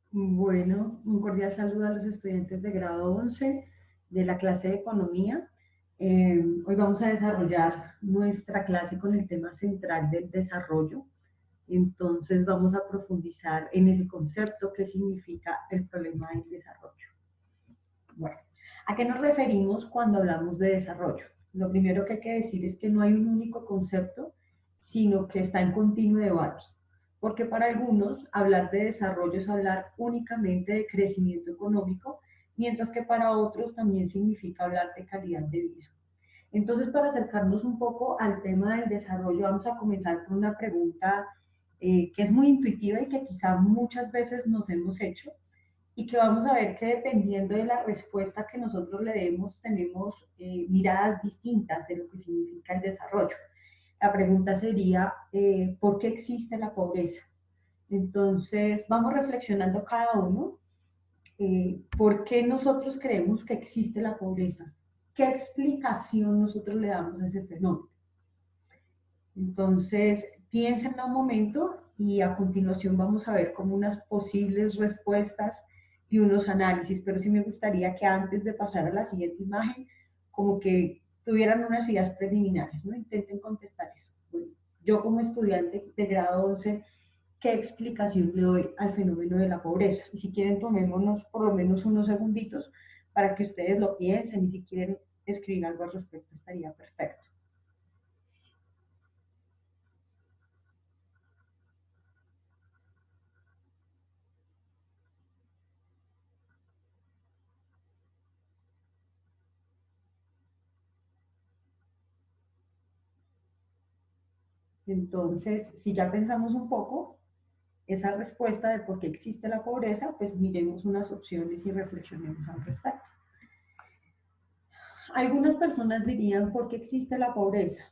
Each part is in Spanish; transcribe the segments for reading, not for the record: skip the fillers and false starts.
Bueno, un cordial saludo a los estudiantes de grado 11 de la clase de Economía. Hoy vamos a desarrollar nuestra clase con el tema central del desarrollo. Entonces vamos a profundizar en ese concepto que significa el problema del desarrollo. Bueno, ¿a qué nos referimos cuando hablamos de desarrollo? Lo primero que hay que decir es que no hay un único concepto, sino que está en continuo debate. Porque para algunos hablar de desarrollo es hablar únicamente de crecimiento económico, mientras que para otros también significa hablar de calidad de vida. Entonces, para acercarnos un poco al tema del desarrollo, vamos a comenzar con una pregunta que es muy intuitiva y que quizá muchas veces nos hemos hecho, y que vamos a ver que dependiendo de la respuesta que nosotros le demos, tenemos miradas distintas de lo que significa el desarrollo. La pregunta sería, ¿por qué existe la pobreza? Entonces, vamos reflexionando cada uno, ¿por qué nosotros creemos que existe la pobreza? ¿Qué explicación nosotros le damos a ese fenómeno? Entonces, piénsenlo un momento y a continuación vamos a ver como unas posibles respuestas y unos análisis, pero sí me gustaría que antes de pasar a la siguiente imagen, como que tuvieran unas ideas preliminares, ¿no? Intenten contestar eso. Bueno, yo como estudiante de grado 11, ¿qué explicación le doy al fenómeno de la pobreza? Y si quieren, tomémonos por lo menos unos segunditos para que ustedes lo piensen y si quieren escribir algo al respecto, estaría perfecto. Entonces, si ya pensamos un poco esa respuesta de por qué existe la pobreza, pues miremos unas opciones y reflexionemos al respecto. Algunas personas dirían por qué existe la pobreza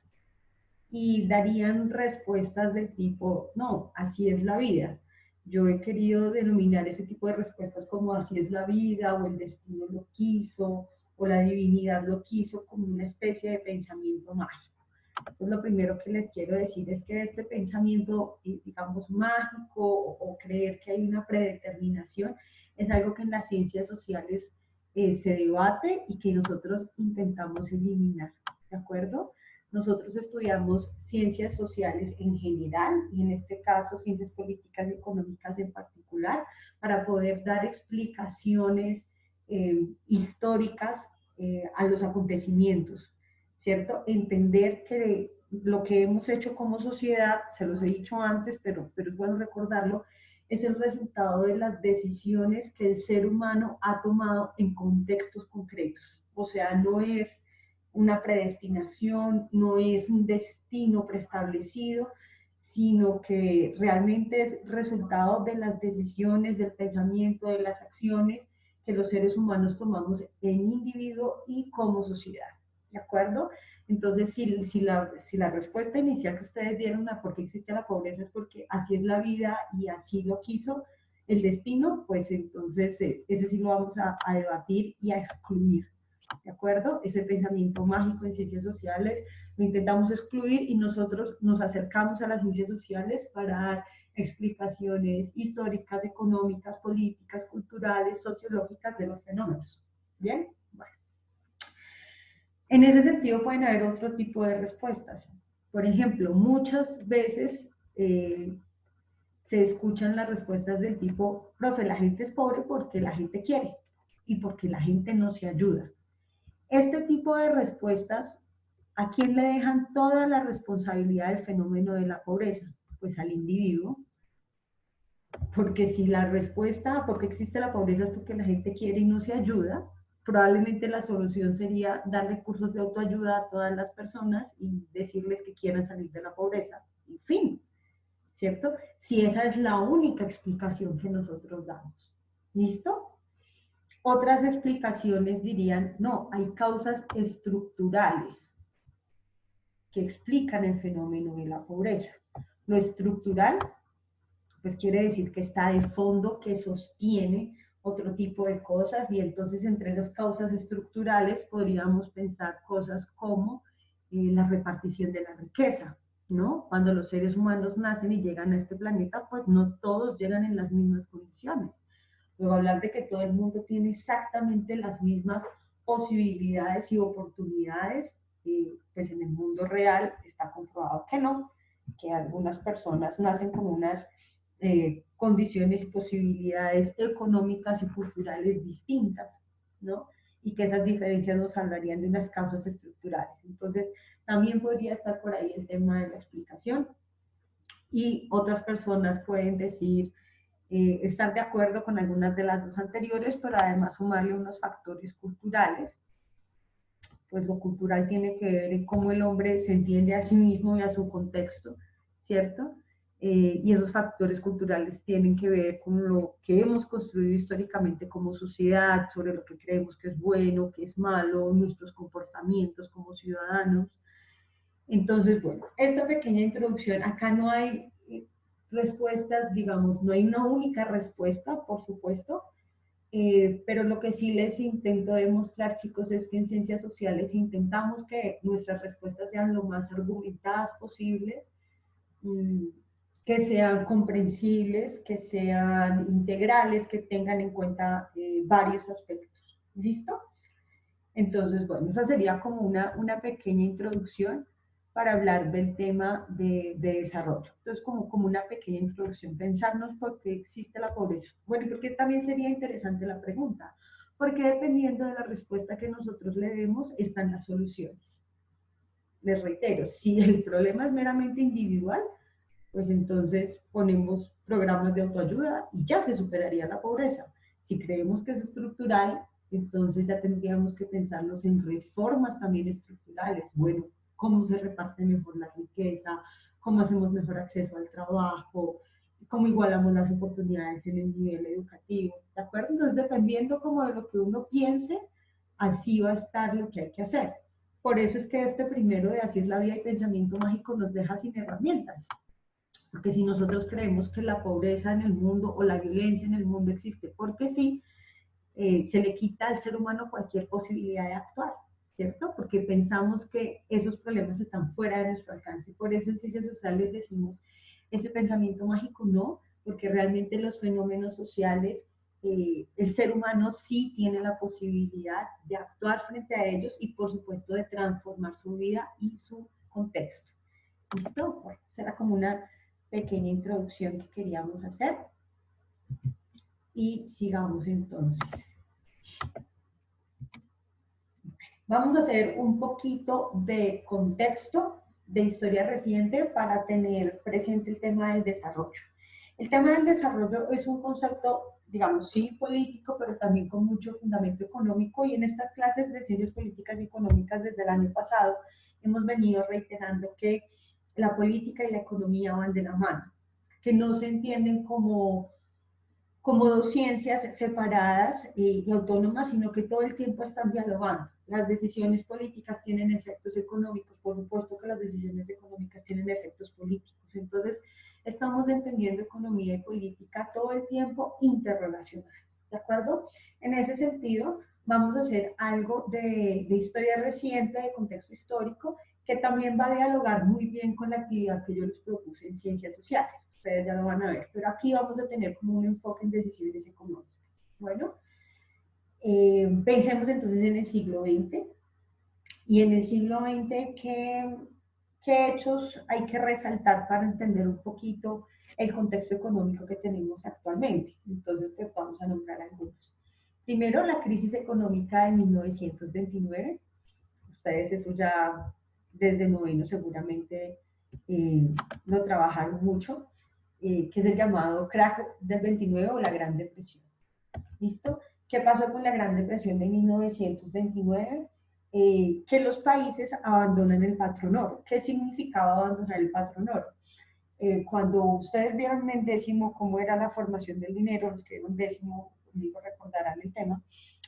y darían respuestas del tipo, no, así es la vida. Yo he querido denominar ese tipo de respuestas como así es la vida o el destino lo quiso o la divinidad lo quiso como una especie de pensamiento mágico. Entonces, lo primero que les quiero decir es que este pensamiento, digamos, mágico o creer que hay una predeterminación es algo que en las ciencias sociales se debate y que nosotros intentamos eliminar, ¿de acuerdo? Nosotros estudiamos ciencias sociales en general y en este caso ciencias políticas y económicas en particular para poder dar explicaciones históricas a los acontecimientos, ¿cierto? Entender que lo que hemos hecho como sociedad, se los he dicho antes, pero es bueno recordarlo, es el resultado de las decisiones que el ser humano ha tomado en contextos concretos. O sea, no es una predestinación, no es un destino preestablecido, sino que realmente es resultado de las decisiones, del pensamiento, de las acciones que los seres humanos tomamos en individuo y como sociedad. ¿De acuerdo? Entonces, si la respuesta inicial que ustedes dieron a por qué existe la pobreza es porque así es la vida y así lo quiso el destino, pues entonces ese sí lo vamos a debatir y a excluir. ¿De acuerdo? Ese pensamiento mágico en ciencias sociales lo intentamos excluir y nosotros nos acercamos a las ciencias sociales para dar explicaciones históricas, económicas, políticas, culturales, sociológicas de los fenómenos. ¿Bien? Bueno. En ese sentido pueden haber otro tipo de respuestas. Por ejemplo, muchas veces se escuchan las respuestas del tipo, profe, la gente es pobre porque la gente quiere y porque la gente no se ayuda. Este tipo de respuestas, ¿a quién le dejan toda la responsabilidad del fenómeno de la pobreza? Pues al individuo, porque si la respuesta a por qué existe la pobreza es porque la gente quiere y no se ayuda, probablemente la solución sería darle cursos de autoayuda a todas las personas y decirles que quieran salir de la pobreza. En fin, ¿cierto? Si esa es la única explicación que nosotros damos. ¿Listo? Otras explicaciones dirían, no, hay causas estructurales que explican el fenómeno de la pobreza. Lo estructural, pues quiere decir que está de fondo, que sostiene otro tipo de cosas y entonces entre esas causas estructurales podríamos pensar cosas como la repartición de la riqueza, ¿no? Cuando los seres humanos nacen y llegan a este planeta, pues no todos llegan en las mismas condiciones. Luego hablar de que todo el mundo tiene exactamente las mismas posibilidades y oportunidades, pues en el mundo real está comprobado que no, que algunas personas nacen con unas condiciones y posibilidades económicas y culturales distintas, ¿no? Y que esas diferencias nos hablarían de unas causas estructurales. Entonces, también podría estar por ahí el tema de la explicación. Y otras personas pueden decir, estar de acuerdo con algunas de las dos anteriores, pero además sumarle unos factores culturales. Pues lo cultural tiene que ver en cómo el hombre se entiende a sí mismo y a su contexto, ¿cierto? Y esos factores culturales tienen que ver con lo que hemos construido históricamente como sociedad, sobre lo que creemos que es bueno, que es malo, nuestros comportamientos como ciudadanos. Entonces, bueno, esta pequeña introducción, acá no hay respuestas, digamos, no hay una única respuesta, por supuesto, pero lo que sí les intento demostrar, chicos, es que en ciencias sociales intentamos que nuestras respuestas sean lo más argumentadas posible, mmm, que sean comprensibles, que sean integrales, que tengan en cuenta varios aspectos. ¿Listo? Entonces, bueno, esa sería como una pequeña introducción para hablar del tema de desarrollo. Entonces, como una pequeña introducción, pensarnos por qué existe la pobreza. Bueno, y porque también sería interesante la pregunta, porque dependiendo de la respuesta que nosotros le demos, están las soluciones. Les reitero, si el problema es meramente individual, pues entonces ponemos programas de autoayuda y ya se superaría la pobreza. Si creemos que es estructural, entonces ya tendríamos que pensarnos en reformas también estructurales. Bueno, cómo se reparte mejor la riqueza, cómo hacemos mejor acceso al trabajo, cómo igualamos las oportunidades en el nivel educativo, ¿de acuerdo? Entonces, dependiendo como de lo que uno piense, así va a estar lo que hay que hacer. Por eso es que este primero de Así es la vida y pensamiento mágico nos deja sin herramientas. Porque si nosotros creemos que la pobreza en el mundo o la violencia en el mundo existe porque sí, se le quita al ser humano cualquier posibilidad de actuar, ¿cierto? Porque pensamos que esos problemas están fuera de nuestro alcance. Por eso en ciencias sociales decimos ese pensamiento mágico no, porque realmente los fenómenos sociales, el ser humano sí tiene la posibilidad de actuar frente a ellos y por supuesto de transformar su vida y su contexto. ¿Listo? Bueno, será como una pequeña introducción que queríamos hacer y sigamos entonces. Vamos a hacer un poquito de contexto de historia reciente para tener presente el tema del desarrollo. El tema del desarrollo es un concepto, digamos, sí político, pero también con mucho fundamento económico, y en estas clases de ciencias políticas y económicas desde el año pasado hemos venido reiterando que la política y la economía van de la mano, que no se entienden como dos ciencias separadas y autónomas, sino que todo el tiempo están dialogando. Las decisiones políticas tienen efectos económicos, por supuesto que las decisiones económicas tienen efectos políticos. Entonces, estamos entendiendo economía y política todo el tiempo interrelacionadas, ¿de acuerdo? En ese sentido, vamos a hacer algo de historia reciente, de contexto histórico, que también va a dialogar muy bien con la actividad que yo les propuse en ciencias sociales. Ustedes ya lo van a ver, pero aquí vamos a tener como un enfoque en decisiones económicas. Bueno, pensemos entonces en el siglo XX, y en el siglo XX, ¿qué hechos hay que resaltar para entender un poquito el contexto económico que tenemos actualmente? Entonces, pues vamos a nombrar algunos. Primero, la crisis económica de 1929. Ustedes eso ya desde noveno seguramente eh, lo trabajaron mucho, que es el llamado crack del 29 o la Gran Depresión. ¿Listo? ¿Qué pasó con la Gran Depresión de 1929? Que los países abandonan el patrón oro. ¿Qué significaba abandonar el patrón oro? Cuando ustedes vieron en décimo cómo era la formación del dinero, los que vieron décimo conmigo recordarán el tema,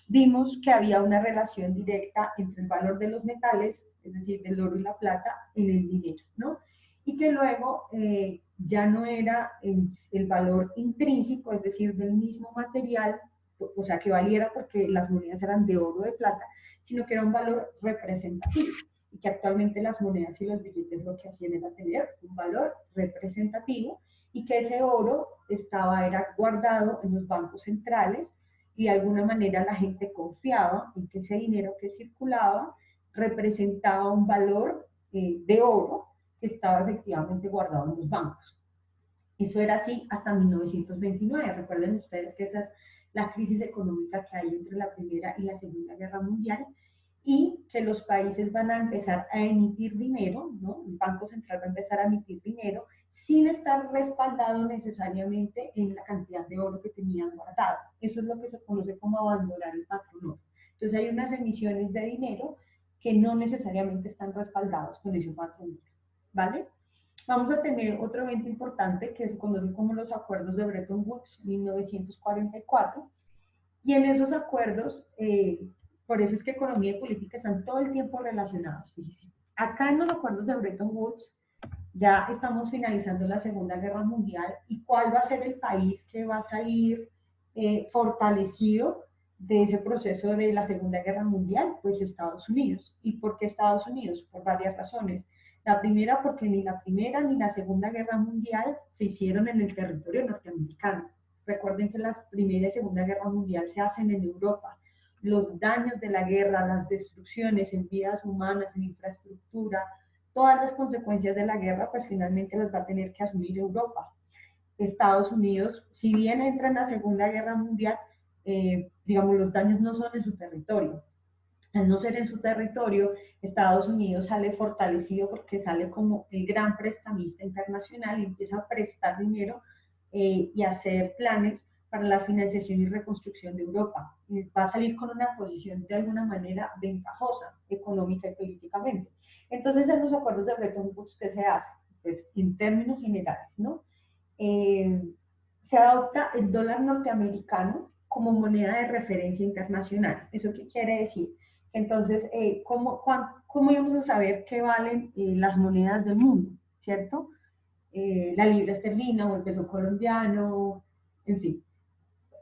vimos que había una relación directa entre el valor de los metales, es decir, del oro y la plata, en el dinero, ¿no? Y que luego ya no era el valor intrínseco, es decir, del mismo material, o sea, que valiera porque las monedas eran de oro o de plata, sino que era un valor representativo, y que actualmente las monedas y los billetes lo que hacían era tener un valor representativo, y que ese oro era guardado en los bancos centrales y de alguna manera la gente confiaba en que ese dinero que circulaba representaba un valor de oro que estaba efectivamente guardado en los bancos. Eso era así hasta 1929. Recuerden ustedes que esa es la crisis económica que hay entre la Primera y la Segunda Guerra Mundial y que los países van a empezar a emitir dinero, ¿no? El Banco Central va a empezar a emitir dinero sin estar respaldado necesariamente en la cantidad de oro que tenían guardado. Eso es lo que se conoce como abandonar el patrón oro. Entonces hay unas emisiones de dinero que no necesariamente están respaldados con ese patrón oro, ¿vale? Vamos a tener otro evento importante que se conoce como los acuerdos de Bretton Woods 1944. Y en esos acuerdos, por eso es que economía y política están todo el tiempo relacionados, fíjense. Acá en los acuerdos de Bretton Woods ya estamos finalizando la Segunda Guerra Mundial y cuál va a ser el país que va a salir fortalecido de ese proceso de la Segunda Guerra Mundial, pues Estados Unidos. ¿Y por qué Estados Unidos? Por varias razones. La primera, porque ni la Primera ni la Segunda Guerra Mundial se hicieron en el territorio norteamericano. Recuerden que la Primera y Segunda Guerra Mundial se hacen en Europa. Los daños de la guerra, las destrucciones en vidas humanas, en infraestructura, todas las consecuencias de la guerra, pues finalmente las va a tener que asumir Europa. Estados Unidos, si bien entra en la Segunda Guerra Mundial, digamos, los daños no son en su territorio. Al no ser en su territorio, Estados Unidos sale fortalecido porque sale como el gran prestamista internacional y empieza a prestar dinero y hacer planes para la financiación y reconstrucción de Europa. Y va a salir con una posición de alguna manera ventajosa, económica y políticamente. Entonces, en los acuerdos de Bretton Woods, ¿qué se hace? Pues en términos generales, ¿no? Eh, Se adopta el dólar norteamericano como moneda de referencia internacional. ¿Eso qué quiere decir? Entonces, ¿cómo íbamos a saber qué valen las monedas del mundo? ¿Cierto? La libra esterlina o el peso colombiano, en fin,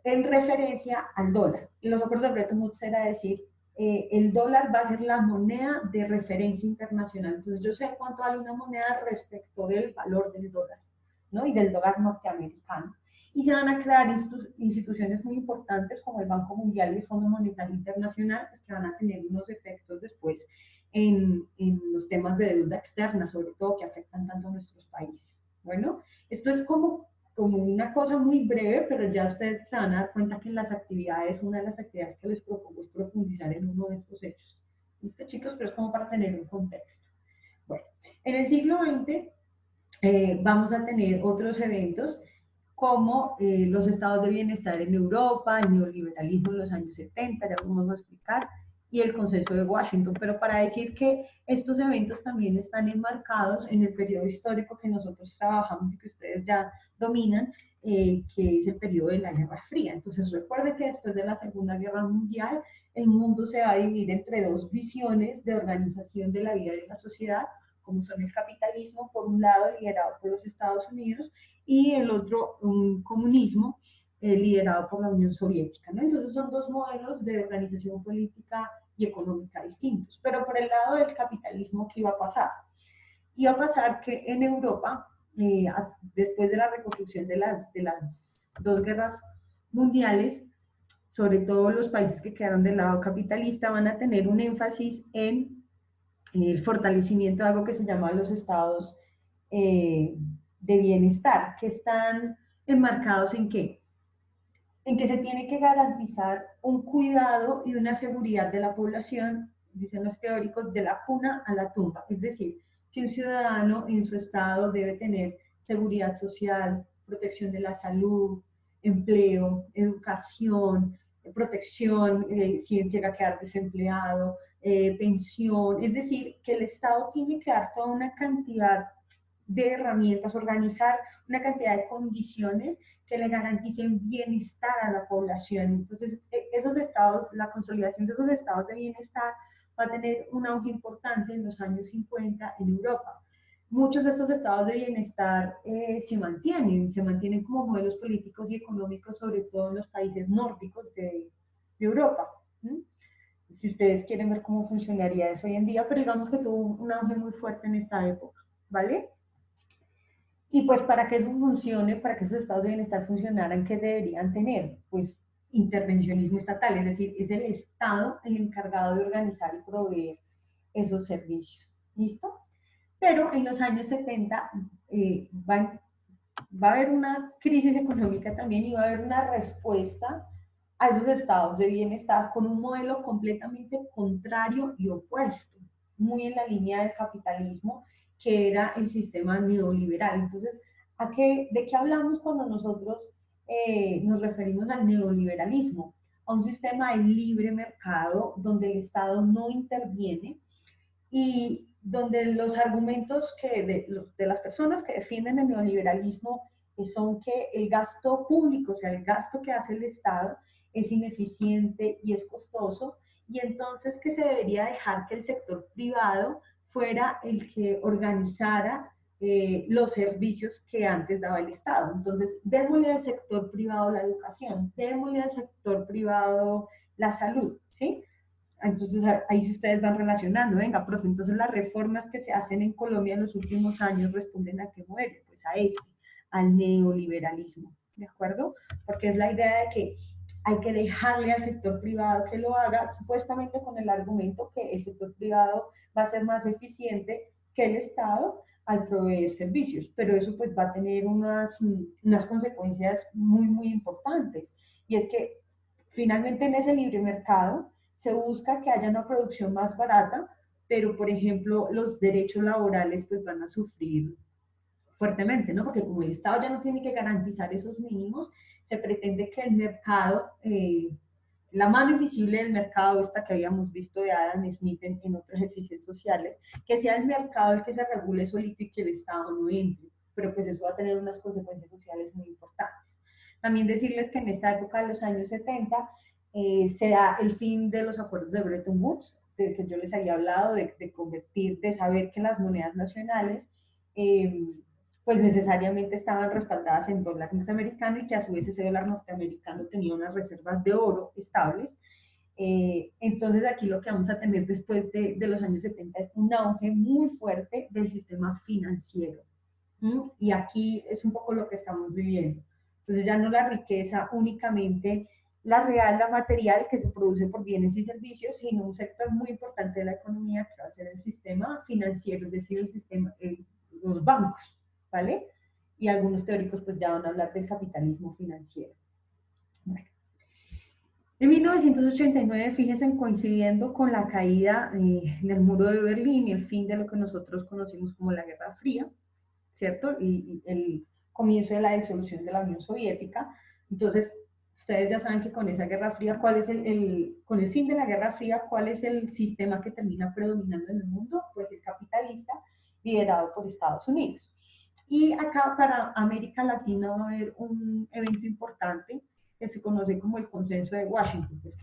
en referencia al dólar. En los acuerdos de Bretton Woods era decir, el dólar va a ser la moneda de referencia internacional. Entonces yo sé cuánto vale una moneda respecto del valor del dólar, ¿no? Y del dólar norteamericano. Y se van a crear instituciones muy importantes como el Banco Mundial y el Fondo Monetario Internacional, pues, que van a tener unos efectos después en los temas de deuda externa, sobre todo, que afectan tanto a nuestros países. Bueno, esto es como una cosa muy breve, pero ya ustedes se van a dar cuenta que en las actividades, una de las actividades que les propongo es profundizar en uno de estos hechos. ¿Listo, chicos? Pero es como para tener un contexto. Bueno, en el siglo XX vamos a tener otros eventos como los estados de bienestar en Europa, el neoliberalismo en los años 70, ya vamos a explicar, y el consenso de Washington, pero para decir que estos eventos también están enmarcados en el periodo histórico que nosotros trabajamos y que ustedes ya dominan, que es el periodo de la Guerra Fría. Entonces recuerden que después de la Segunda Guerra Mundial, el mundo se va a dividir entre dos visiones de organización de la vida de la sociedad, como son el capitalismo, por un lado, liderado por los Estados Unidos, y el otro, un comunismo liderado por la Unión Soviética, ¿no? Entonces son dos modelos de organización política y económica distintos. Pero por el lado del capitalismo, ¿qué iba a pasar? Iba a pasar que en Europa, después de la reconstrucción de las dos guerras mundiales, sobre todo los países que quedaron del lado capitalista, van a tener un énfasis en el fortalecimiento de algo que se llama los estados de bienestar, que están enmarcados en qué? En que se tiene que garantizar un cuidado y una seguridad de la población, dicen los teóricos, de la cuna a la tumba. Es decir, que un ciudadano en su estado debe tener seguridad social, protección de la salud, empleo, educación, protección si llega a quedar desempleado, pensión. Es decir, que el Estado tiene que dar toda una cantidad de herramientas, organizar una cantidad de condiciones que le garanticen bienestar a la población. Entonces, esos estados, la consolidación de esos estados de bienestar va a tener un auge importante en los años 50 en Europa. Muchos de estos estados de bienestar se mantienen como modelos políticos y económicos, sobre todo en los países nórdicos de Europa. ¿Mm? Si ustedes quieren ver cómo funcionaría eso hoy en día, pero digamos que tuvo un auge muy fuerte en esta época, ¿vale? Y pues para que eso funcione, para que esos estados de bienestar funcionaran, ¿qué deberían tener? Pues intervencionismo estatal, es decir, es el Estado el encargado de organizar y proveer esos servicios. ¿Listo? Pero en los años 70 va a haber una crisis económica también y va a haber una respuesta a esos estados de bienestar con un modelo completamente contrario y opuesto, muy en la línea del capitalismo, que era el sistema neoliberal. Entonces, ¿de qué hablamos cuando nosotros nos referimos al neoliberalismo? A un sistema de libre mercado donde el Estado no interviene y donde los argumentos de las personas que defienden el neoliberalismo son que el gasto público, o sea, el gasto que hace el Estado, es ineficiente y es costoso, y entonces que se debería dejar que el sector privado fuera el que organizara los servicios que antes daba el Estado. Entonces, démosle al sector privado la educación, démosle al sector privado la salud, ¿sí? Entonces ahí si ustedes van relacionando, venga, profe, entonces las reformas que se hacen en Colombia en los últimos años responden a qué modelo, pues a este, al neoliberalismo, ¿de acuerdo? Porque es la idea de que hay que dejarle al sector privado que lo haga, supuestamente con el argumento que el sector privado va a ser más eficiente que el Estado al proveer servicios, pero eso pues va a tener unas consecuencias muy, muy importantes, y es que finalmente en ese libre mercado se busca que haya una producción más barata, pero por ejemplo los derechos laborales pues van a sufrir fuertemente, ¿no? Porque como el Estado ya no tiene que garantizar esos mínimos, se pretende que el mercado, la mano invisible del mercado, esta que habíamos visto de Adam Smith en otros ejercicios sociales, que sea el mercado el que se regule solito y que el Estado no entre, pero pues eso va a tener unas consecuencias sociales muy importantes. También decirles que en esta época de los años 70 se da el fin de los acuerdos de Bretton Woods, del que yo les había hablado, de convertir, de saber que las monedas nacionales pues necesariamente estaban respaldadas en dólar norteamericano y que a su vez ese dólar norteamericano tenía unas reservas de oro estables. Entonces aquí lo que vamos a tener después de los años 70 es un auge muy fuerte del sistema financiero. Y aquí es un poco lo que estamos viviendo. Entonces ya no la riqueza únicamente la real, la material que se produce por bienes y servicios, sino un sector muy importante de la economía que va a ser el sistema financiero, es decir, los bancos, ¿vale? Y algunos teóricos pues ya van a hablar del capitalismo financiero. Bueno. En 1989, fíjense, coincidiendo con la caída del muro de Berlín y el fin de lo que nosotros conocimos como la Guerra Fría, ¿cierto? Y el comienzo de la disolución de la Unión Soviética. Entonces, ustedes ya saben que con esa Guerra Fría, con el fin de la Guerra Fría, ¿cuál es el sistema que termina predominando en el mundo? Pues el capitalista, liderado por Estados Unidos. Y acá para América Latina va a haber un evento importante que se conoce como el Consenso de Washington, pues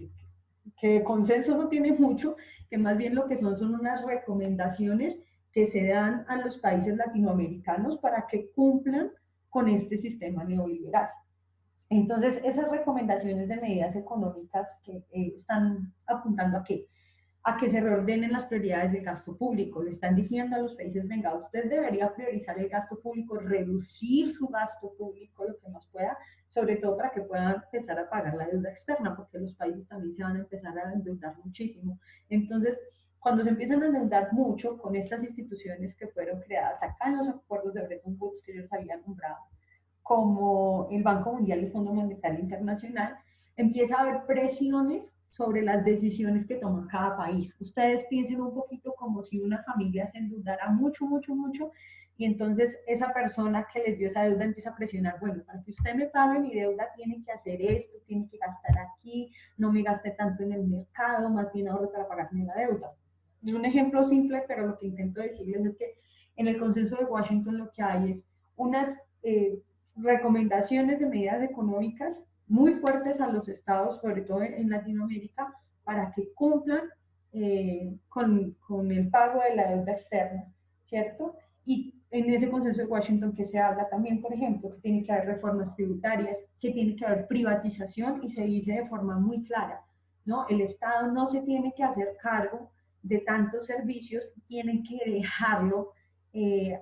que consenso no tiene mucho, que más bien lo que son unas recomendaciones que se dan a los países latinoamericanos para que cumplan con este sistema neoliberal. Entonces, esas recomendaciones de medidas económicas que están apuntando a que se reordenen las prioridades del gasto público. Le están diciendo a los países, venga, usted debería priorizar el gasto público, reducir su gasto público lo que más pueda, sobre todo para que puedan empezar a pagar la deuda externa, porque los países también se van a empezar a endeudar muchísimo. Entonces, cuando se empiezan a endeudar mucho con estas instituciones que fueron creadas acá en los acuerdos de Bretton Woods que yo les había nombrado, como el Banco Mundial y el Fondo Monetario Internacional, empieza a haber presiones sobre las decisiones que toma cada país. Ustedes piensen un poquito como si una familia se endeudara mucho, mucho, mucho, y entonces esa persona que les dio esa deuda empieza a presionar, bueno, para que usted me pague mi deuda tiene que hacer esto, tiene que gastar aquí, no me gaste tanto en el mercado, más bien ahorro para pagarme la deuda. Es un ejemplo simple, pero lo que intento decirles es que en el consenso de Washington lo que hay es unas recomendaciones de medidas económicas muy fuertes a los estados, sobre todo en Latinoamérica, para que cumplan con el pago de la deuda externa, ¿cierto? Y en ese consenso de Washington que se habla también, por ejemplo, que tiene que haber reformas tributarias, que tiene que haber privatización, y se dice de forma muy clara, ¿no? El Estado no se tiene que hacer cargo de tantos servicios, tienen que dejarlo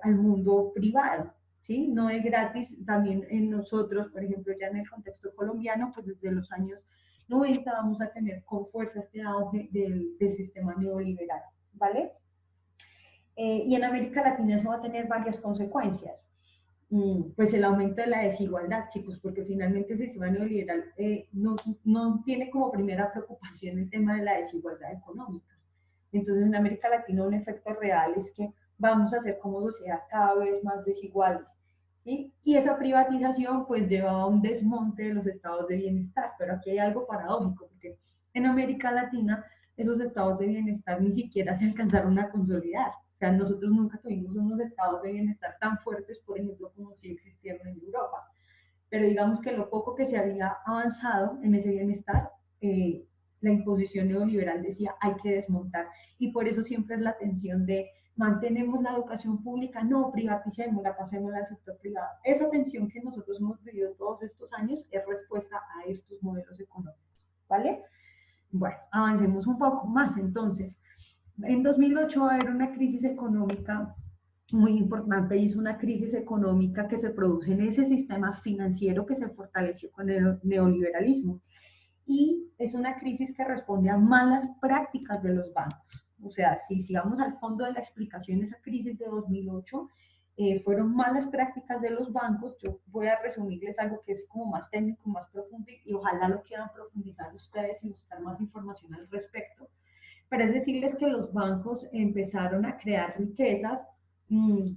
al mundo privado. ¿sí? No es gratis, también en nosotros, por ejemplo, ya en el contexto colombiano, pues desde los años 90 vamos a tener con fuerza este auge del sistema neoliberal, ¿vale? Y en América Latina eso va a tener varias consecuencias. Pues el aumento de la desigualdad, chicos, porque finalmente el sistema neoliberal no tiene como primera preocupación el tema de la desigualdad económica. Entonces, en América Latina un efecto real es que vamos a ser como sociedad cada vez más desiguales, ¿sí? Y esa privatización pues lleva a un desmonte de los estados de bienestar, pero aquí hay algo paradójico, porque en América Latina esos estados de bienestar ni siquiera se alcanzaron a consolidar. O sea, nosotros nunca tuvimos unos estados de bienestar tan fuertes, por ejemplo, como si existieron en Europa. Pero digamos que lo poco que se había avanzado en ese bienestar, la imposición neoliberal decía hay que desmontar. Y por eso siempre es la tensión de mantenemos la educación pública, no, privaticemos, la pasemos al sector privado. Esa tensión que nosotros hemos vivido todos estos años es respuesta a estos modelos económicos, ¿vale? Bueno, avancemos un poco más entonces. En 2008 va a haber una crisis económica muy importante y es una crisis económica que se produce en ese sistema financiero que se fortaleció con el neoliberalismo. Y es una crisis que responde a malas prácticas de los bancos. O sea, si vamos al fondo de la explicación de esa crisis de 2008, fueron malas prácticas de los bancos. Yo voy a resumirles algo que es como más técnico, más profundo y ojalá lo quieran profundizar ustedes y buscar más información al respecto. Pero es decirles que los bancos empezaron a crear riquezas, mmm,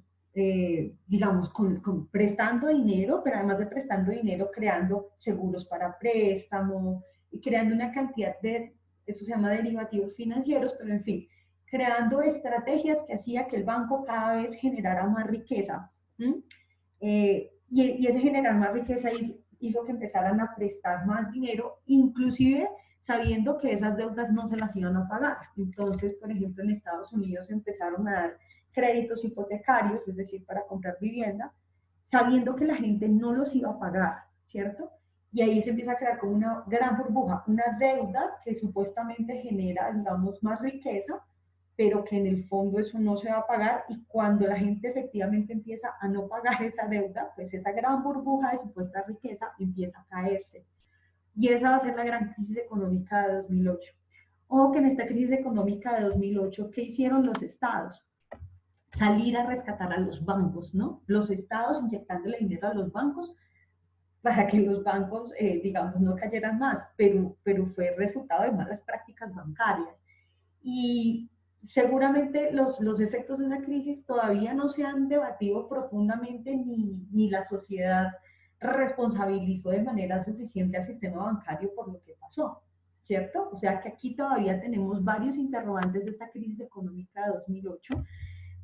digamos, prestando dinero, pero además de prestando dinero, creando seguros para préstamo y creando una cantidad de, eso se llama derivativos financieros, pero en fin, creando estrategias que hacía que el banco cada vez generara más riqueza. Y ese generar más riqueza hizo que empezaran a prestar más dinero, inclusive sabiendo que esas deudas no se las iban a pagar. Entonces, por ejemplo, en Estados Unidos empezaron a dar créditos hipotecarios, es decir, para comprar vivienda, sabiendo que la gente no los iba a pagar, ¿cierto? Y ahí se empieza a crear como una gran burbuja, una deuda que supuestamente genera, digamos, más riqueza, pero que en el fondo eso no se va a pagar y cuando la gente efectivamente empieza a no pagar esa deuda, pues esa gran burbuja de supuesta riqueza empieza a caerse. Y esa va a ser la gran crisis económica de 2008. O que en esta crisis económica de 2008, ¿qué hicieron los estados? Salir a rescatar a los bancos, ¿no? Los estados inyectándole dinero a los bancos para que los bancos, digamos, no cayeran más, pero fue resultado de malas prácticas bancarias. Y seguramente los efectos de esa crisis todavía no se han debatido profundamente ni la sociedad responsabilizó de manera suficiente al sistema bancario por lo que pasó, ¿cierto? O sea que aquí todavía tenemos varios interrogantes de esta crisis económica de 2008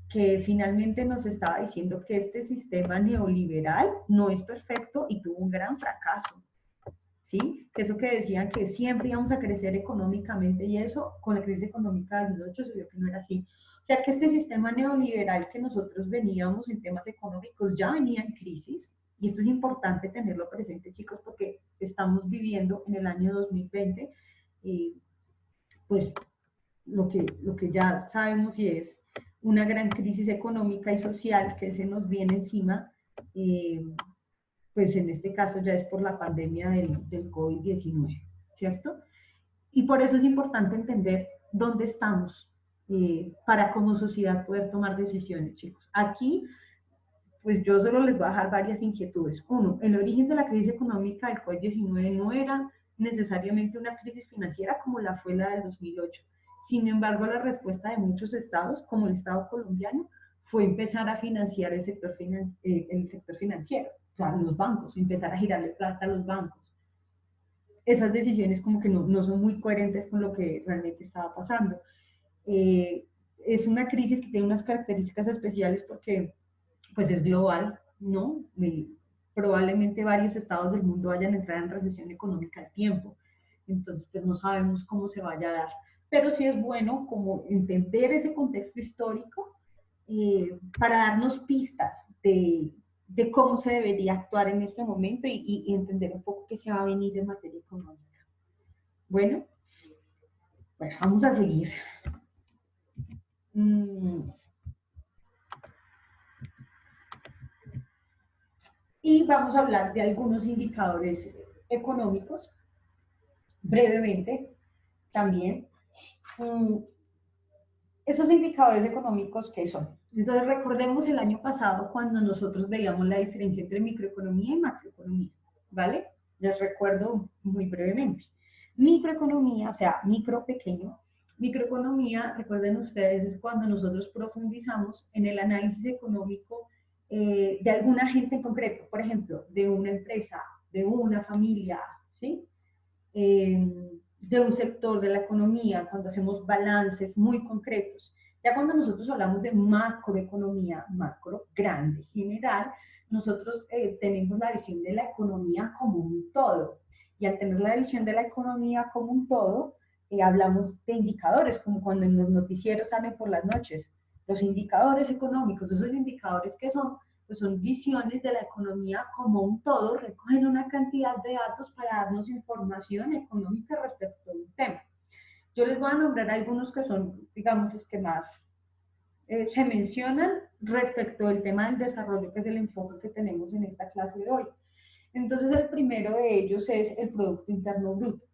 que finalmente nos estaba diciendo que este sistema neoliberal no es perfecto y tuvo un gran fracaso. ¿Sí? Que eso que decían que siempre íbamos a crecer económicamente y eso con la crisis económica del 2008 se vio que no era así. O sea que este sistema neoliberal que nosotros veníamos en temas económicos ya venía en crisis y esto es importante tenerlo presente, chicos, porque estamos viviendo en el año 2020 pues lo que ya sabemos y es una gran crisis económica y social que se nos viene encima, pues en este caso ya es por la pandemia del COVID-19, ¿cierto? Y por eso es importante entender dónde estamos para como sociedad poder tomar decisiones, chicos. Aquí, pues yo solo les voy a dejar varias inquietudes. Uno, el origen de la crisis económica del COVID-19 no era necesariamente una crisis financiera como la fue la del 2008. Sin embargo, la respuesta de muchos estados, como el estado colombiano, fue empezar a financiar el sector financiero, o sea, los bancos, empezar a girarle plata a los bancos. Esas decisiones como que no son muy coherentes con lo que realmente estaba pasando. Es una crisis que tiene unas características especiales porque pues es global, ¿no? Probablemente varios estados del mundo vayan a entrar en recesión económica al tiempo. Entonces, pues no sabemos cómo se vaya a dar. Pero sí es bueno como entender ese contexto histórico para darnos pistas de cómo se debería actuar en este momento y entender un poco qué se va a venir en materia económica. Bueno, bueno, vamos a seguir. Mm, Y vamos a hablar de algunos indicadores económicos brevemente también. Mm, Esos indicadores económicos, ¿qué son? Entonces, recordemos el año pasado cuando nosotros veíamos la diferencia entre microeconomía y macroeconomía, ¿vale? Les recuerdo muy brevemente. Microeconomía, o sea, micro pequeño. Microeconomía, recuerden ustedes, es cuando nosotros profundizamos en el análisis económico de alguna gente en concreto, por ejemplo, de una empresa, de una familia, ¿sí? De un sector de la economía, cuando hacemos balances muy concretos. Ya cuando nosotros hablamos de macroeconomía, macro, grande, general, nosotros tenemos la visión de la economía como un todo. Y al tener la visión de la economía como un todo, hablamos de indicadores, como cuando en los noticieros salen por las noches, los indicadores económicos, esos indicadores que son, pues son visiones de la economía como un todo, recogen una cantidad de datos para darnos información económica respecto a un tema. Yo les voy a nombrar algunos que son, digamos, los que más se mencionan respecto del tema del desarrollo, que es el enfoque que tenemos en esta clase de hoy. Entonces, el primero de ellos es el Producto Interno Bruto.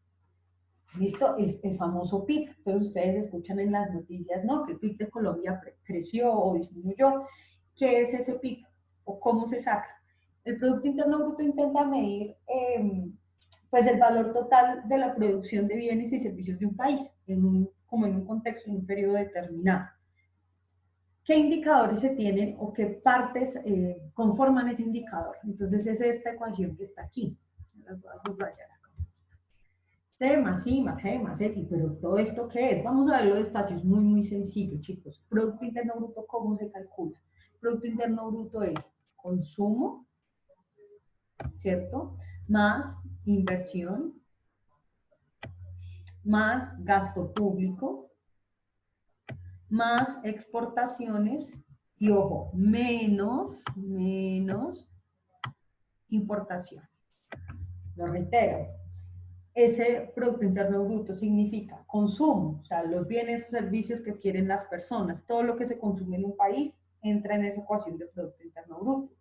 ¿Listo? El famoso PIB. Entonces, ustedes escuchan en las noticias, ¿no? Que el PIB de Colombia creció o disminuyó. ¿Qué es ese PIB? ¿O cómo se saca? El Producto Interno Bruto intenta medir pues el valor total de la producción de bienes y servicios de un país, como en un contexto, en un periodo determinado. ¿Qué indicadores se tienen o qué partes conforman ese indicador? Entonces es esta ecuación que está aquí. Las voy a subrayar acá. C más I más G más X, pero ¿todo esto qué es? Vamos a verlo despacio, es muy, muy sencillo, chicos. Producto Interno Bruto, ¿cómo se calcula? Producto Interno Bruto es consumo, ¿cierto? Más inversión, más gasto público, más exportaciones y, ojo, menos importación. Lo reitero, ese Producto Interno Bruto significa consumo, o sea, los bienes o servicios que adquieren las personas, todo lo que se consume en un país entra en esa ecuación de Producto Interno Bruto,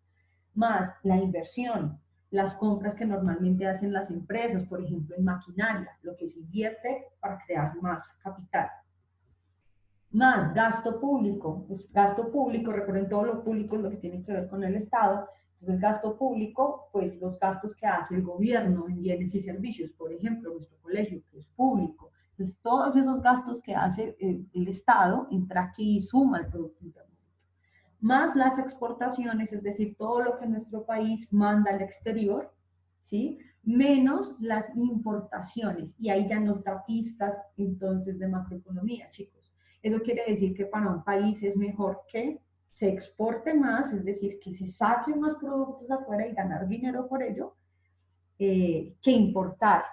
más la inversión, las compras que normalmente hacen las empresas, por ejemplo, en maquinaria, lo que se invierte para crear más capital. Más gasto público, pues gasto público, recuerden todo lo público es lo que tiene que ver con el Estado, entonces gasto público, pues los gastos que hace el gobierno en bienes y servicios, por ejemplo, nuestro colegio que es público, entonces todos esos gastos que hace el Estado entra aquí y suma el Producto Interno. Más las exportaciones, es decir, todo lo que nuestro país manda al exterior, ¿sí? Menos las importaciones, y ahí ya nos da pistas entonces de macroeconomía, chicos. Eso quiere decir que para un país es mejor que se exporte más, es decir, que se saquen más productos afuera y ganar dinero por ello, que importar.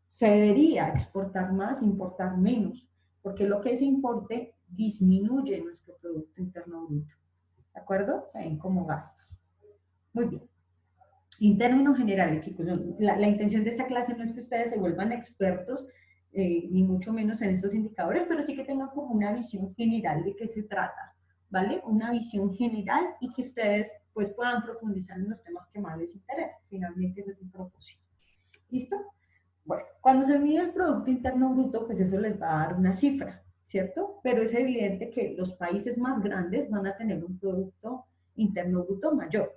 Se debería exportar más, importar menos, porque lo que se importe disminuye nuestro Producto Interno Bruto. ¿De acuerdo? Se ven como gastos. Muy bien. En términos generales, chicos, la intención de esta clase no es que ustedes se vuelvan expertos, ni mucho menos en estos indicadores, pero sí que tengan como una visión general de qué se trata, ¿vale? Una visión general y que ustedes pues puedan profundizar en los temas que más les interesen. Finalmente ese es el propósito. ¿Listo? Bueno, cuando se mide el Producto Interno Bruto, pues eso les va a dar una cifra, ¿cierto? Pero es evidente que los países más grandes van a tener un Producto Interno Bruto mayor.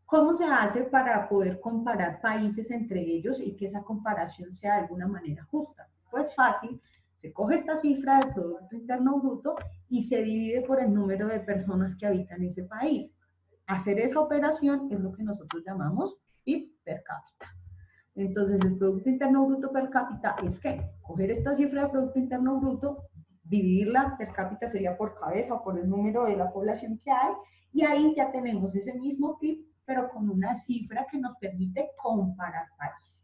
¿Cómo se hace para poder comparar países entre ellos y que esa comparación sea de alguna manera justa? Pues fácil, se coge esta cifra del Producto Interno Bruto y se divide por el número de personas que habitan ese país. Hacer esa operación es lo que nosotros llamamos PIB per cápita. Entonces, el Producto Interno Bruto per cápita es que coger esta cifra de Producto Interno Bruto, dividirla per cápita sería por cabeza o por el número de la población que hay, y ahí ya tenemos ese mismo PIB, pero con una cifra que nos permite comparar países.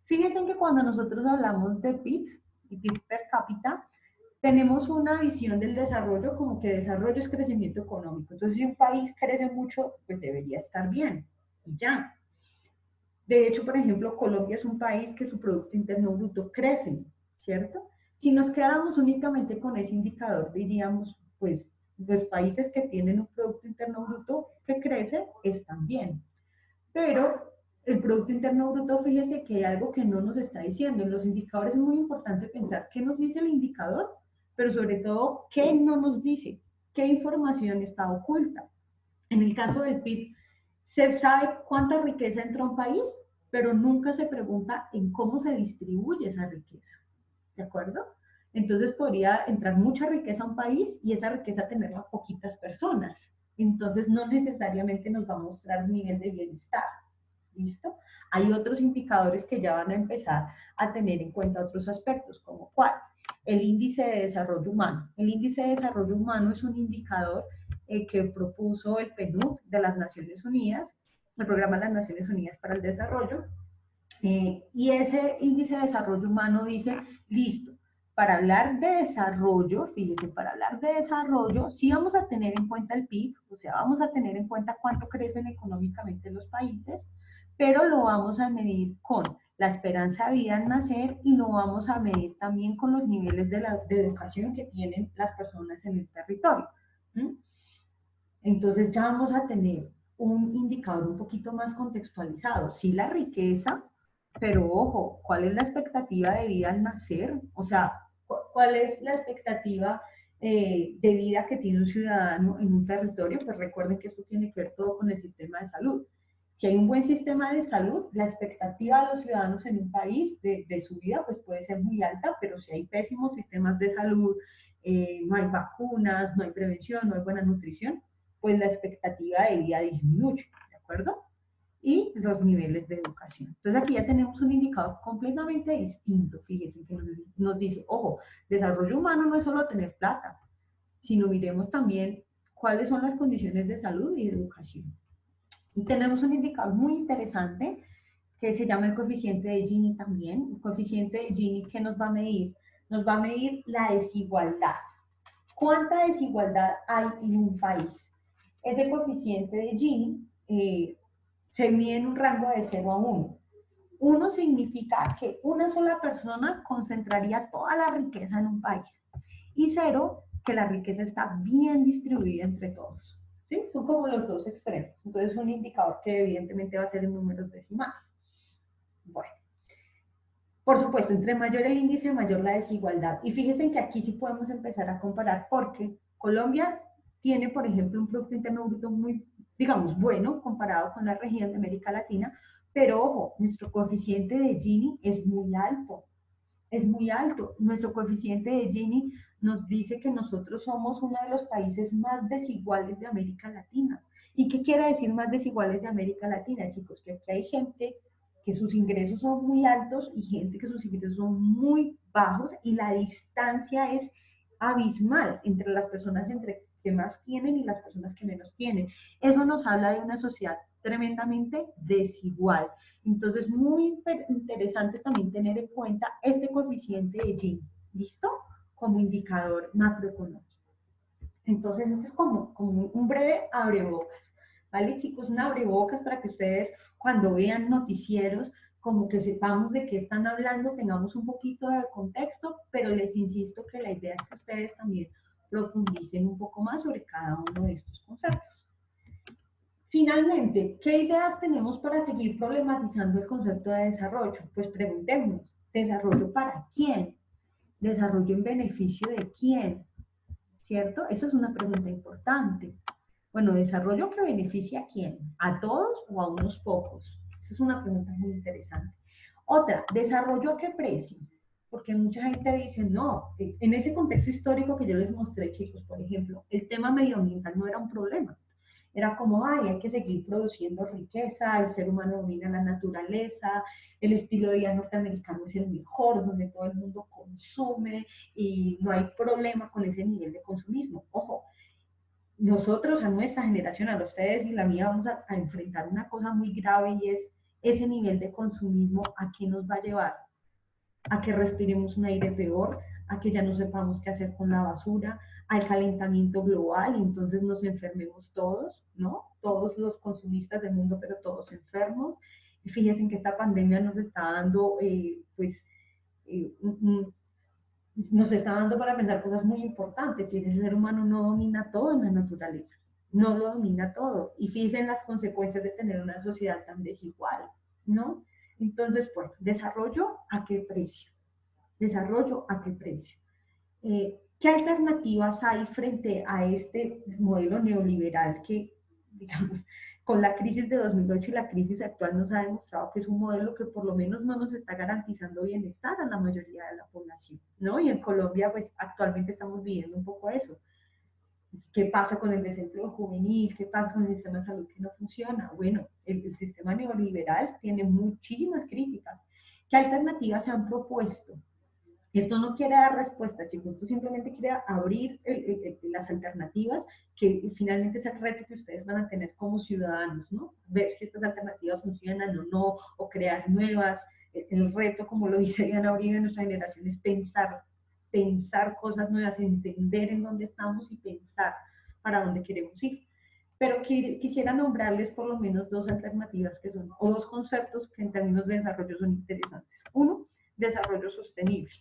Fíjense que cuando nosotros hablamos de PIB y PIB per cápita, tenemos una visión del desarrollo como que desarrollo es crecimiento económico. Entonces, si un país crece mucho, pues debería estar bien. Y ya, de hecho, por ejemplo, Colombia es un país que su Producto Interno Bruto crece, ¿cierto? Si nos quedáramos únicamente con ese indicador, diríamos, pues los países que tienen un Producto Interno Bruto que crece están bien. Pero el Producto Interno Bruto, fíjese que hay algo que no nos está diciendo. En los indicadores es muy importante pensar qué nos dice el indicador, pero sobre todo qué no nos dice, qué información está oculta. En el caso del PIB, se sabe cuánta riqueza entra a un país, pero nunca se pregunta en cómo se distribuye esa riqueza. ¿De acuerdo? Entonces podría entrar mucha riqueza a un país y esa riqueza tenerla poquitas personas. Entonces no necesariamente nos va a mostrar un nivel de bienestar. ¿Listo? Hay otros indicadores que ya van a empezar a tener en cuenta otros aspectos, como cuál, el índice de desarrollo humano. El índice de desarrollo humano es un indicador que propuso el PNUD de las Naciones Unidas, el Programa de las Naciones Unidas para el Desarrollo, y ese índice de desarrollo humano dice, listo, para hablar de desarrollo, fíjense, para hablar de desarrollo, sí vamos a tener en cuenta el PIB, o sea, vamos a tener en cuenta cuánto crecen económicamente los países, pero lo vamos a medir con la esperanza de vida al nacer y lo vamos a medir también con los niveles de educación que tienen las personas en el territorio. ¿Mm? Entonces ya vamos a tener un indicador un poquito más contextualizado. Sí, la riqueza, pero ojo, ¿cuál es la expectativa de vida al nacer? O sea, ¿cuál es la expectativa de vida que tiene un ciudadano en un territorio? Pues recuerden que esto tiene que ver todo con el sistema de salud. Si hay un buen sistema de salud, la expectativa de los ciudadanos en un país de su vida pues puede ser muy alta, pero si hay pésimos sistemas de salud, no hay vacunas, no hay prevención, no hay buena nutrición, pues la expectativa de vida disminuye, ¿de acuerdo? Y los niveles de educación. Entonces aquí ya tenemos un indicador completamente distinto, fíjense, que nos dice, ojo, desarrollo humano no es solo tener plata, sino miremos también cuáles son las condiciones de salud y de educación. Y tenemos un indicador muy interesante que se llama el coeficiente de Gini también. El coeficiente de Gini, ¿qué nos va a medir? Nos va a medir la desigualdad. ¿Cuánta desigualdad hay en un país? Ese coeficiente de Gini se mide en un rango de 0 a 1. 1 significa que una sola persona concentraría toda la riqueza en un país. Y 0, que la riqueza está bien distribuida entre todos. ¿Sí? Son como los dos extremos. Entonces es un indicador que evidentemente va a ser en números decimales. Bueno. Por supuesto, entre mayor el índice, mayor la desigualdad. Y fíjense que aquí sí podemos empezar a comparar porque Colombia tiene, por ejemplo, un Producto Interno Bruto muy, digamos, bueno comparado con la región de América Latina, pero ojo, nuestro coeficiente de Gini es muy alto, es muy alto. Nuestro coeficiente de Gini nos dice que nosotros somos uno de los países más desiguales de América Latina. ¿Y qué quiere decir más desiguales de América Latina, chicos? Que aquí hay gente que sus ingresos son muy altos y gente que sus ingresos son muy bajos y la distancia es abismal entre las personas entre que más tienen y las personas que menos tienen. Eso nos habla de una sociedad tremendamente desigual. Entonces, muy interesante también tener en cuenta este coeficiente de Gini, ¿listo? Como indicador macroeconómico. Entonces, este es como un breve abrebocas, ¿vale, chicos? Un abrebocas para que ustedes cuando vean noticieros, como que sepamos de qué están hablando, tengamos un poquito de contexto, pero les insisto que la idea es que ustedes también profundicen un poco más sobre cada uno de estos conceptos. Finalmente, ¿qué ideas tenemos para seguir problematizando el concepto de desarrollo? Pues preguntémonos, ¿desarrollo para quién? ¿Desarrollo en beneficio de quién? ¿Cierto? Esa es una pregunta importante. Bueno, ¿desarrollo que beneficia a quién? ¿A todos o a unos pocos? Esa es una pregunta muy interesante. Otra, ¿desarrollo a qué precio? Porque mucha gente dice, no, en ese contexto histórico que yo les mostré, chicos, por ejemplo, el tema medioambiental no era un problema. Era como, ay, hay que seguir produciendo riqueza, el ser humano domina la naturaleza, el estilo de vida norteamericano es el mejor, donde todo el mundo consume y no hay problema con ese nivel de consumismo. Ojo, nosotros a nuestra generación, a ustedes y la mía, vamos a enfrentar una cosa muy grave y es ese nivel de consumismo a qué nos va a llevar, a que respiremos un aire peor, a que ya no sepamos qué hacer con la basura, al calentamiento global y entonces nos enfermemos todos, ¿no? Todos los consumistas del mundo, pero todos enfermos. Y fíjense que esta pandemia nos está dando, pues, nos está dando para pensar cosas muy importantes y ese ser humano no domina todo en la naturaleza, no lo domina todo. Y fíjense en las consecuencias de tener una sociedad tan desigual, ¿no? Entonces, bueno, ¿desarrollo a qué precio? ¿Desarrollo a qué precio? ¿Qué alternativas hay frente a este modelo neoliberal que, digamos, con la crisis de 2008 y la crisis actual nos ha demostrado que es un modelo que por lo menos no nos está garantizando bienestar a la mayoría de la población, ¿no? Y en Colombia, pues actualmente estamos viviendo un poco eso. ¿Qué pasa con el desempleo juvenil? ¿Qué pasa con el sistema de salud que no funciona? Bueno, el sistema neoliberal tiene muchísimas críticas. ¿Qué alternativas se han propuesto? Esto no quiere dar respuestas, chicos, esto simplemente quiere abrir las alternativas que finalmente es el reto que ustedes van a tener como ciudadanos, ¿no? Ver si estas alternativas funcionan o no, o crear nuevas. El reto, como lo dice Diana Uribe, de nuestra generación es pensar cosas nuevas, entender en dónde estamos y pensar para dónde queremos ir. Pero quisiera nombrarles por lo menos dos alternativas que son, o dos conceptos que en términos de desarrollo son interesantes. Uno, desarrollo sostenible.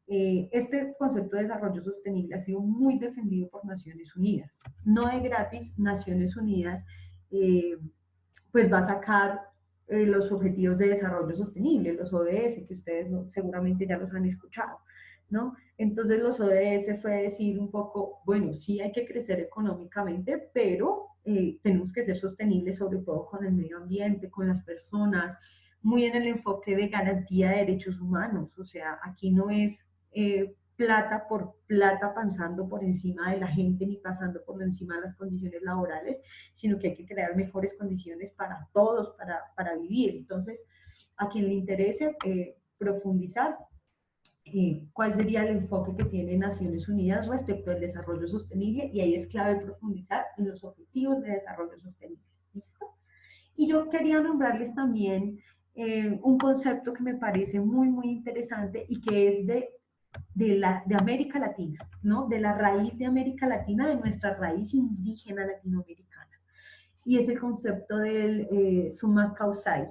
Este concepto de desarrollo sostenible ha sido muy defendido por Naciones Unidas. No de gratis, Naciones Unidas pues va a sacar los Objetivos de Desarrollo Sostenible, los ODS, que ustedes seguramente ya los han escuchado, ¿no? Entonces los ODS fue decir un poco, bueno, sí hay que crecer económicamente, pero tenemos que ser sostenibles sobre todo con el medio ambiente, con las personas, muy en el enfoque de garantía de derechos humanos, o sea, aquí no es plata por plata pasando por encima de la gente ni pasando por encima de las condiciones laborales, sino que hay que crear mejores condiciones para todos, para vivir. Entonces, a quien le interese profundizar, cuál sería el enfoque que tiene Naciones Unidas respecto al desarrollo sostenible, y ahí es clave profundizar en los objetivos de desarrollo sostenible. ¿Listo? Y yo quería nombrarles también un concepto que me parece muy, muy interesante y que es de América Latina, ¿no? De la raíz de América Latina, de nuestra raíz indígena latinoamericana. Y es el concepto del sumac causai.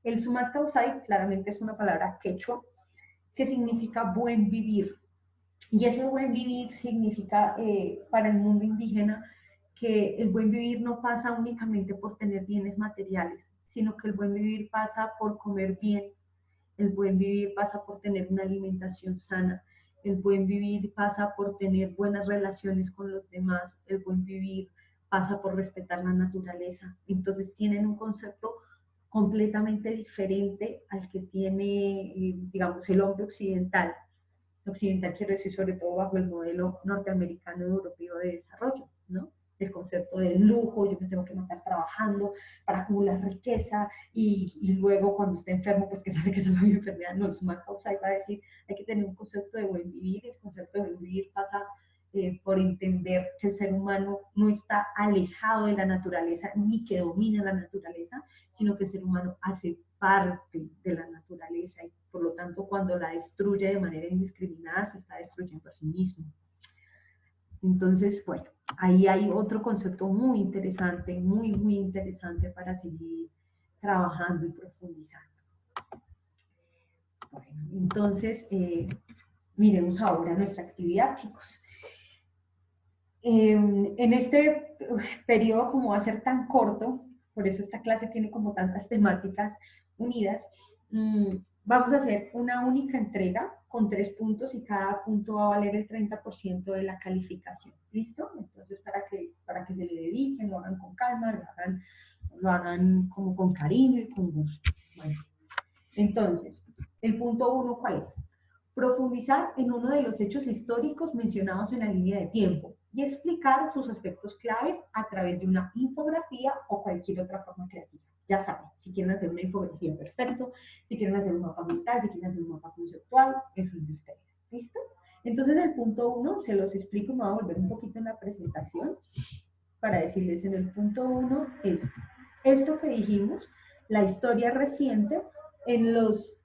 El sumac causai claramente es una palabra quechua que significa buen vivir. Y ese buen vivir significa para el mundo indígena que el buen vivir no pasa únicamente por tener bienes materiales, sino que el buen vivir pasa por comer bien, el buen vivir pasa por tener una alimentación sana, el buen vivir pasa por tener buenas relaciones con los demás, el buen vivir pasa por respetar la naturaleza. Entonces tienen un concepto completamente diferente al que tiene, digamos, el hombre occidental. Occidental quiero decir sobre todo bajo el modelo norteamericano y europeo de desarrollo, ¿no? El concepto del lujo, yo me tengo que matar trabajando para acumular riqueza y luego cuando esté enfermo, pues que sabe que esa es mi enfermedad, no es una causa, hay para decir, hay que tener un concepto de buen vivir, el concepto de buen vivir pasa por entender que el ser humano no está alejado de la naturaleza ni que domina la naturaleza, sino que el ser humano hace parte de la naturaleza y por lo tanto cuando la destruye de manera indiscriminada se está destruyendo a sí mismo. Entonces, bueno, ahí hay otro concepto muy interesante, muy, muy interesante para seguir trabajando y profundizando. Bueno, entonces, miremos ahora nuestra actividad, chicos. En este periodo, como va a ser tan corto, por eso esta clase tiene como tantas temáticas unidas, vamos a hacer una única entrega con 3 puntos y cada punto va a valer el 30% de la calificación. ¿Listo? Entonces, para que se le dediquen, lo hagan con calma, lo hagan como con cariño y con gusto. Bueno, entonces, el punto 1, ¿cuál es? Profundizar en uno de los hechos históricos mencionados en la línea de tiempo y explicar sus aspectos claves a través de una infografía o cualquier otra forma creativa. Ya saben, si quieren hacer una infografía, perfecto. Si quieren hacer un mapa mental, si quieren hacer un mapa conceptual, eso es de ustedes. ¿Listo? Entonces, el punto 1, se los explico, me voy a volver un poquito en la presentación para decirles en el punto 1 es esto que dijimos, la historia reciente en los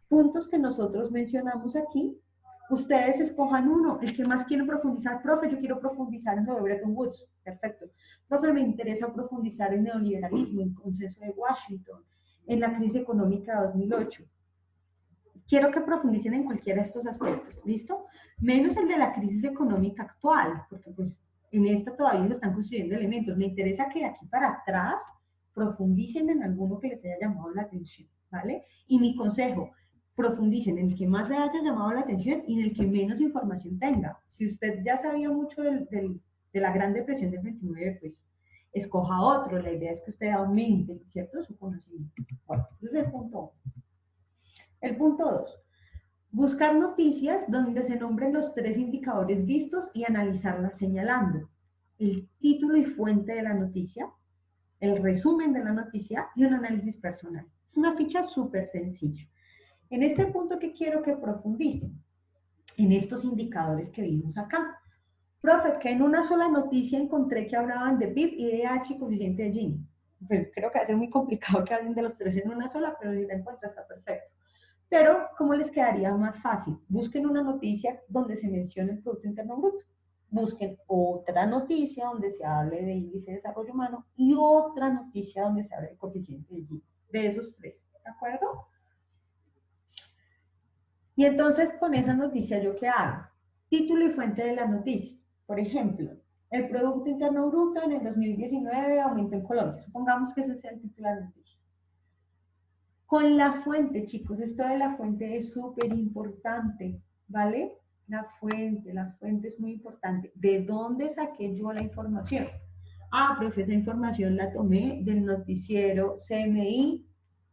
puntos que nosotros mencionamos aquí, ustedes escojan uno, el que más quieren profundizar. Profe, yo quiero profundizar en lo de Bretton Woods. Perfecto. Profe, me interesa profundizar en neoliberalismo, en consenso de Washington, en la crisis económica de 2008. Quiero que profundicen en cualquiera de estos aspectos, ¿listo? Menos el de la crisis económica actual, porque pues En esta todavía se están construyendo elementos. Me interesa que de aquí para atrás profundicen en alguno que les haya llamado la atención, ¿vale? Y mi consejo, profundicen en el que más le haya llamado la atención y en el que menos información tenga. Si usted ya sabía mucho de la Gran Depresión del 29, pues escoja otro. La idea es que usted aumente, ¿cierto?, su conocimiento. Bueno, ese es el punto 1. El punto 2. Buscar noticias donde se nombren los 3 indicadores vistos y analizarlas señalando el título y fuente de la noticia, el resumen de la noticia y un análisis personal. Es una ficha súper sencilla. En este punto que quiero que profundicen, en estos indicadores que vimos acá. Profe, que en una sola noticia encontré que hablaban de PIB, IDH y coeficiente de Gini. Pues creo que va a ser muy complicado que hablen de los 3 en una sola, pero si la encuentro está perfecto. Pero, ¿cómo les quedaría más fácil? Busquen una noticia donde se mencione el Producto Interno Bruto. Busquen otra noticia donde se hable de índice de desarrollo humano y otra noticia donde se hable de coeficiente de Gini. De esos 3, ¿de acuerdo? Y entonces, con esa noticia, ¿yo qué hago? Título y fuente de la noticia. Por ejemplo, el Producto Interno Bruto en el 2019 aumentó en Colombia. Supongamos que ese sea el título de la noticia. Con la fuente, chicos, esto de la fuente es súper importante, ¿vale? La fuente es muy importante. ¿De dónde saqué yo la información? Ah, profe, esa información la tomé del noticiero CMI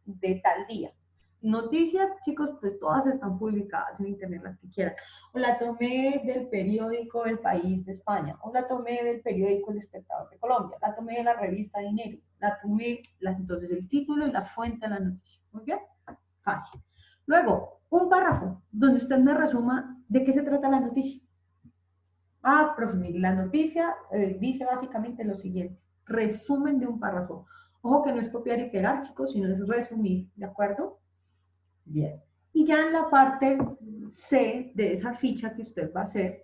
de tal día. Noticias, chicos, pues todas están publicadas en internet, las que quieran. O la tomé del periódico El País de España, o la tomé del periódico El Espectador de Colombia, la tomé de la revista Dinero, la tomé, entonces el título y la fuente de la noticia. Muy bien, fácil. Luego, un párrafo donde usted me resuma de qué se trata la noticia. Ah, profe, la noticia dice básicamente lo siguiente, resumen de un párrafo. Ojo que no es copiar y pegar, chicos, sino es resumir, ¿de acuerdo? Bien. Y ya en la parte C de esa ficha que usted va a hacer,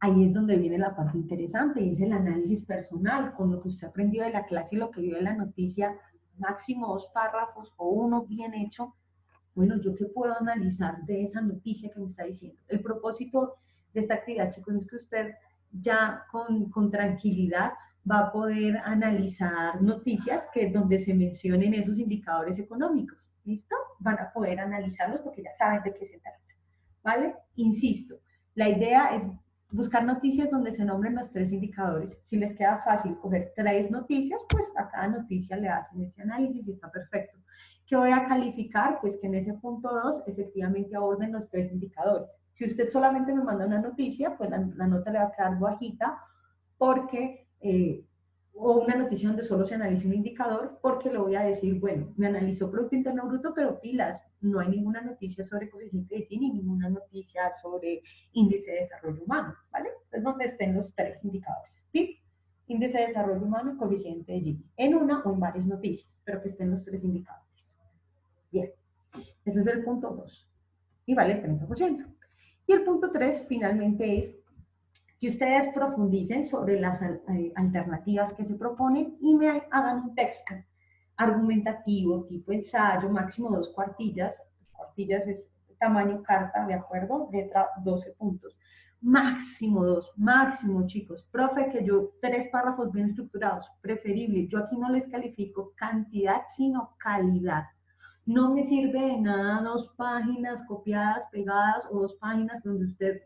ahí es donde viene la parte interesante, y es el análisis personal, con lo que usted aprendió de la clase y lo que vio en la noticia, máximo 2 párrafos o uno bien hecho. Bueno, ¿yo qué puedo analizar de esa noticia que me está diciendo? El propósito de esta actividad, chicos, es que usted ya con tranquilidad va a poder analizar noticias que donde se mencionen esos indicadores económicos. ¿Listo? Van a poder analizarlos porque ya saben de qué se trata. ¿Vale? Insisto, la idea es buscar noticias donde se nombren los 3 indicadores. Si les queda fácil coger 3 noticias, pues a cada noticia le hacen ese análisis y está perfecto. ¿Qué voy a calificar? Pues que en ese punto 2 efectivamente aborden los 3 indicadores. Si usted solamente me manda una noticia, pues la nota le va a quedar bajita porque o una noticia donde solo se analice un indicador, porque le voy a decir, bueno, me analizó Producto Interno Bruto, pero pilas, no hay ninguna noticia sobre coeficiente de Gini, ninguna noticia sobre índice de desarrollo humano, ¿vale? Entonces, donde estén los 3 indicadores, PIB, índice de desarrollo humano y coeficiente de Gini, en una o en varias noticias, pero que estén los 3 indicadores. Bien, ese es el punto 2, y vale el 30%. Y el punto 3, finalmente, es que ustedes profundicen sobre las alternativas que se proponen y me hagan un texto argumentativo, tipo ensayo, máximo 2 cuartillas. Cuartillas es tamaño carta, ¿de acuerdo? Letra 12 puntos. Máximo 2, máximo, chicos. Profe, que yo 3 párrafos bien estructurados, preferible. Yo aquí no les califico cantidad, sino calidad. No me sirve de nada 2 páginas copiadas, pegadas, o 2 páginas donde usted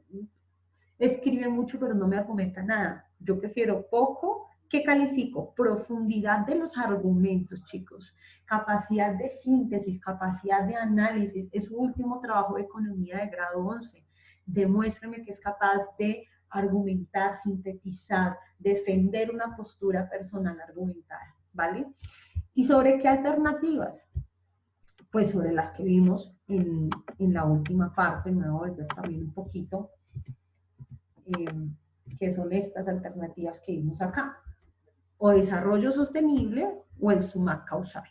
escribe mucho pero no me argumenta nada. Yo prefiero poco. ¿Qué califico? Profundidad de los argumentos, chicos. Capacidad de síntesis, capacidad de análisis. Es su último trabajo de economía de grado 11. Demuéstrame que es capaz de argumentar, sintetizar, defender una postura personal argumentada, ¿vale? ¿Y sobre qué alternativas? Pues sobre las que vimos en la última parte. Me voy a volver también un poquito. Que son estas alternativas que vimos acá, o desarrollo sostenible o el SUMAC causal.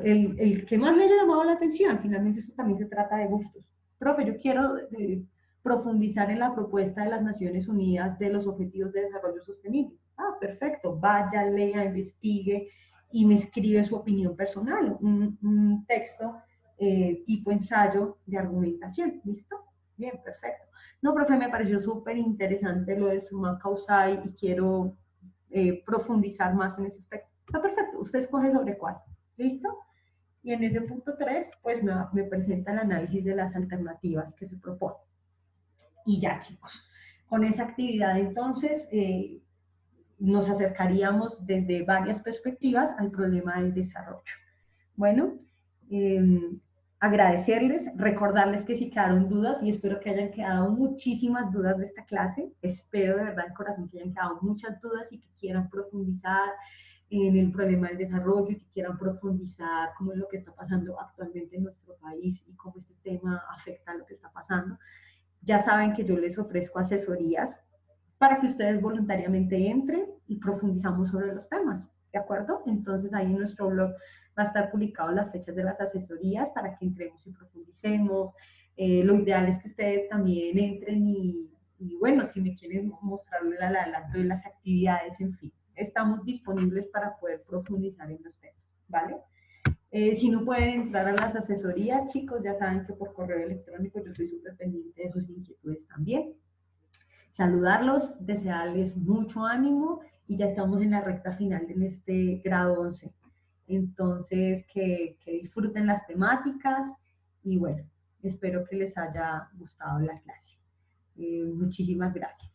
El que más le haya llamado la atención, finalmente esto también se trata de gustos. Profe, yo quiero profundizar en la propuesta de las Naciones Unidas de los Objetivos de Desarrollo Sostenible. Ah, perfecto, vaya, lea, investigue y me escribe su opinión personal, un texto tipo ensayo de argumentación, ¿listo? Bien, perfecto. No, profe, me pareció súper interesante lo del summa causal y quiero profundizar más en ese aspecto. Está perfecto, usted escoge sobre cuál. ¿Listo? Y en ese punto 3 pues me presenta el análisis de las alternativas que se proponen. Y ya, chicos, con esa actividad entonces nos acercaríamos desde varias perspectivas al problema del desarrollo. Bueno, eh, agradecerles, recordarles que si quedaron dudas, y espero que hayan quedado muchísimas dudas de esta clase, espero de verdad de corazón que hayan quedado muchas dudas y que quieran profundizar en el problema del desarrollo y que quieran profundizar cómo es lo que está pasando actualmente en nuestro país y cómo este tema afecta a lo que está pasando. Ya saben que yo les ofrezco asesorías para que ustedes voluntariamente entren y profundizamos sobre los temas, ¿de acuerdo? Entonces ahí en nuestro blog va a estar publicado las fechas de las asesorías para que entremos y profundicemos. Lo ideal es que ustedes también entren y bueno, si me quieren mostrarle el adelanto de las actividades, en fin, estamos disponibles para poder profundizar en los temas, ¿vale? Si no pueden entrar a las asesorías, chicos, ya saben que por correo electrónico yo estoy súper pendiente de sus inquietudes también. Saludarlos, desearles mucho ánimo y ya estamos en la recta final de este grado 11. Entonces, que disfruten las temáticas y bueno, espero que les haya gustado la clase. Muchísimas gracias.